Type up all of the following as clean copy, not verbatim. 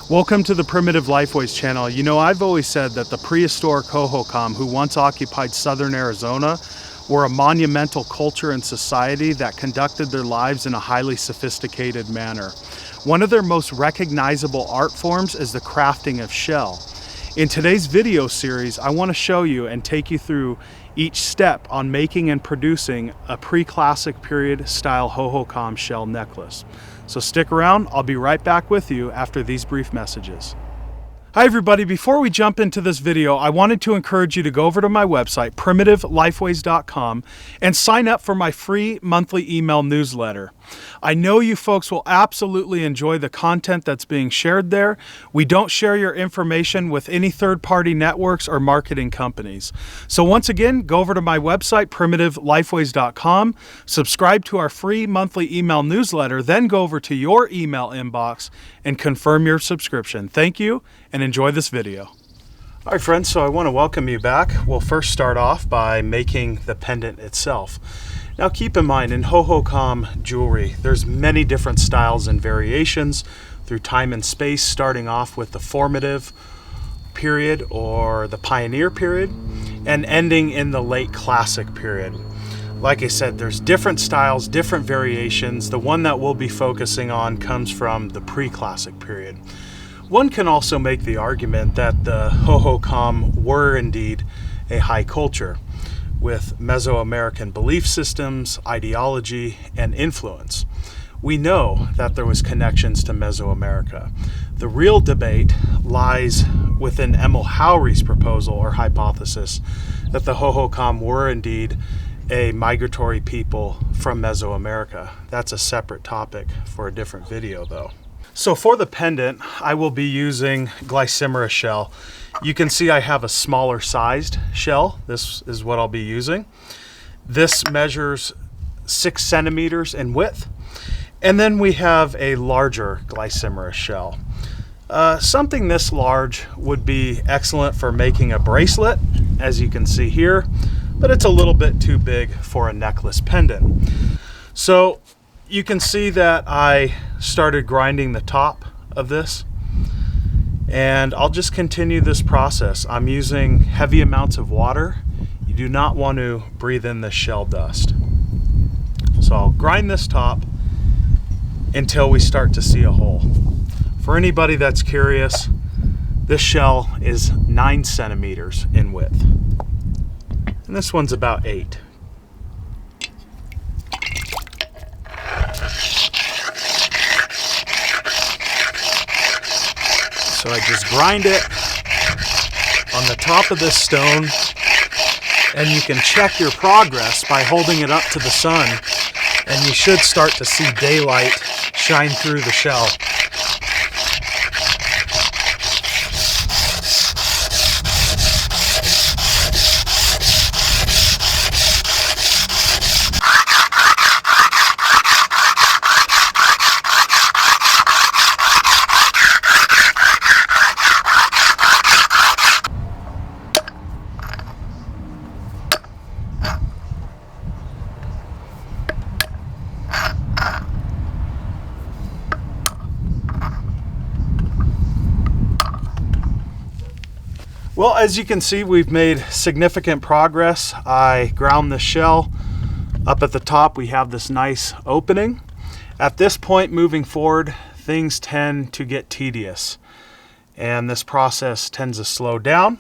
Welcome to the Primitive Lifeways channel. You know, I've always said that the prehistoric Hohokam, who once occupied southern Arizona, were a monumental culture and society that conducted their lives in a highly sophisticated manner. One of their most recognizable art forms is the crafting of shell. In today's video series, I want to show you and take you through each step on making and producing a pre-classic period style Hohokam shell necklace. So stick around, I'll be right back with you after these brief messages. Hi everybody, before we jump into this video, I wanted to encourage you to go over to my website, primitiveliFways.com, and sign up for my free monthly email newsletter. I know you folks will absolutely enjoy the content that's being shared there. We don't share your information with any third-party networks or marketing companies. So once again, go over to my website, primitiveliFways.com, subscribe to our free monthly email newsletter, then go over to your email inbox and confirm your subscription. Thank you, and enjoy this video. All right, friends, so I want to welcome you back. We'll first start off by making the pendant itself. Now keep in mind, in Hohokam jewelry, there's many different styles and variations through time and space, starting off with the formative period or the pioneer period and ending in the late classic period. Like I said, there's different styles, different variations. The one that we'll be focusing on comes from the pre-classic period. One can also make the argument that the Hohokam were indeed a high culture with Mesoamerican belief systems, ideology, and influence. We know that there was connections to Mesoamerica. The real debate lies within Emil Houry's proposal or hypothesis that the Hohokam were indeed a migratory people from Mesoamerica. That's a separate topic for a different video though. So for the pendant, I will be using glycymera shell. You can see I have a smaller sized shell. This is what I'll be using. This measures 6 centimeters in width. And then we have a larger glycymera shell. Something this large would be excellent for making a bracelet, as you can see here, but it's a little bit too big for a necklace pendant. So you can see that I started grinding the top of this, and I'll just continue this process. I'm using heavy amounts of water. You do not want to breathe in the shell dust. So I'll grind this top until we start to see a hole. For anybody that's curious, this shell is 9 centimeters in width, and this one's about 8. So I just grind it on the top of this stone, and you can check your progress by holding it up to the sun, and you should start to see daylight shine through the shell. Well, as you can see, we've made significant progress. I ground the shell. Up at the top, we have this nice opening. At this point, moving forward, things tend to get tedious, and this process tends to slow down,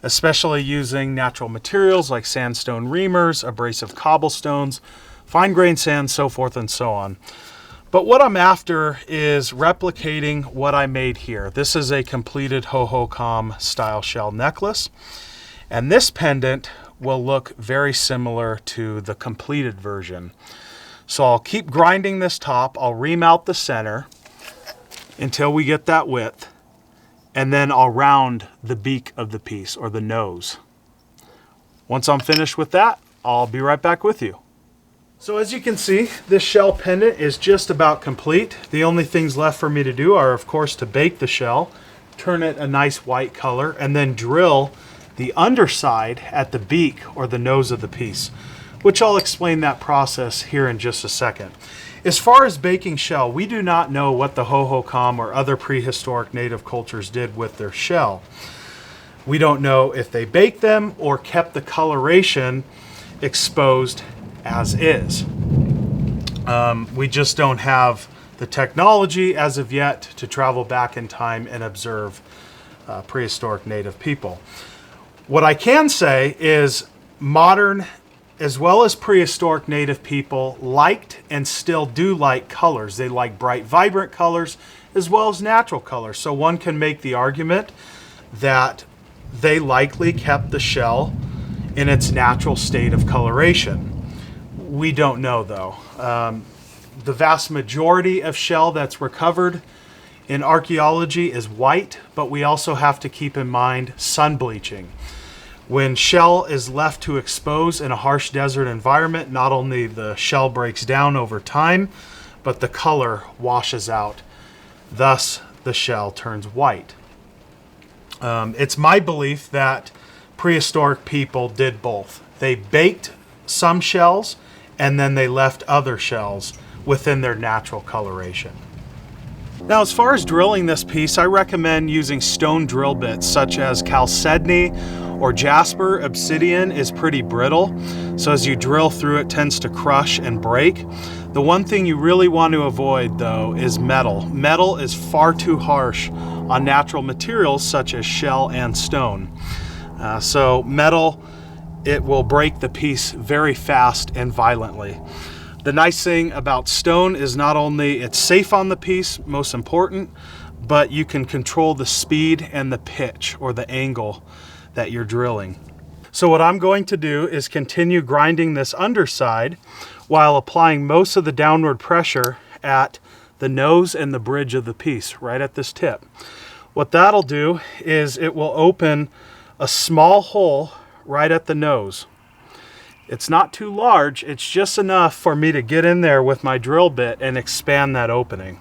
especially using natural materials like sandstone reamers, abrasive cobblestones, fine-grained sand, so forth and so on. But what I'm after is replicating what I made here. This is a completed Hohokam style shell necklace, and this pendant will look very similar to the completed version. So I'll keep grinding this top, I'll ream out the center until we get that width, and then I'll round the beak of the piece, or the nose. Once I'm finished with that, I'll be right back with you. So as you can see, this shell pendant is just about complete. The only things left for me to do are, of course, to bake the shell, turn it a nice white color, and then drill the underside at the beak or the nose of the piece, which I'll explain that process here in just a second. As far as baking shell, we do not know what the Hohokam or other prehistoric native cultures did with their shell. We don't know if they baked them or kept the coloration exposed as is. We just don't have the technology as of yet to travel back in time and observe prehistoric native people. What I can say is modern as well as prehistoric native people liked and still do like colors. They like bright, vibrant colors as well as natural colors. So one can make the argument that they likely kept the shell in its natural state of coloration. We don't know though. The vast majority of shell that's recovered in archaeology is white, but we also have to keep in mind sun bleaching. When shell is left to expose in a harsh desert environment, not only the shell breaks down over time, but the color washes out. Thus, the shell turns white. It's my belief that prehistoric people did both. They baked some shells and then they left other shells within their natural coloration. Now, as far as drilling this piece, I recommend using stone drill bits such as chalcedony or jasper. Obsidian is pretty brittle, so as you drill through it tends to crush and break. The one thing you really want to avoid though is metal. Metal is far too harsh on natural materials such as shell and stone. So metal, it will break the piece very fast and violently. The nice thing about stone is not only it's safe on the piece, most important, but you can control the speed and the pitch or the angle that you're drilling. So what I'm going to do is continue grinding this underside while applying most of the downward pressure at the nose and the bridge of the piece, right at this tip. What that'll do is it will open a small hole right at the nose. It's not too large, it's just enough for me to get in there with my drill bit and expand that opening.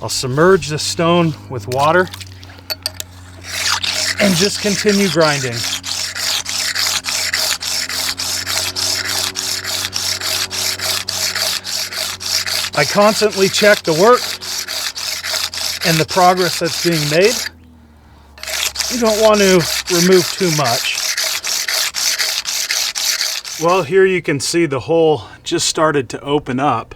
I'll submerge the stone with water and just continue grinding. I constantly check the work and the progress that's being made. You don't want to remove too much. Well, here you can see the hole just started to open up,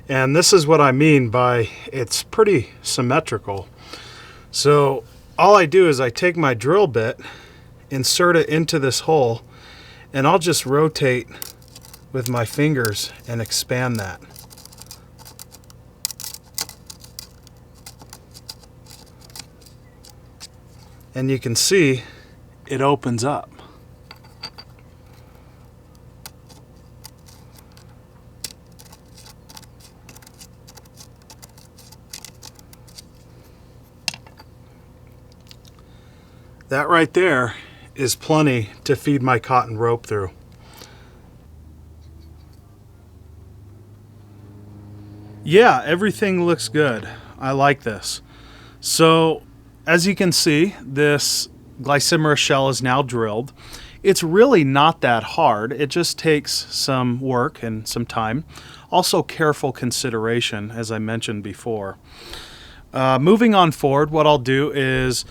and this is what I mean by it's pretty symmetrical. So all I do is I take my drill bit, insert it into this hole, and I'll just rotate with my fingers and expand that. And you can see it opens up. That right there is plenty to feed my cotton rope through. Yeah, everything looks good. I like this. So as you can see, this glycymera shell is now drilled. It's really not that hard. It just takes some work and some time. Also careful consideration, as I mentioned before. Moving on forward, what I'll do is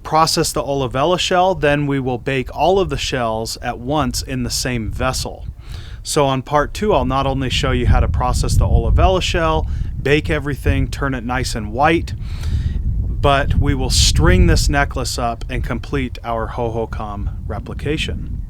process the olivella shell, then we will bake all of the shells at once in the same vessel. So on part 2, I'll not only show you how to process the olivella shell, bake everything, turn it nice and white, but we will string this necklace up and complete our Hohokam replication.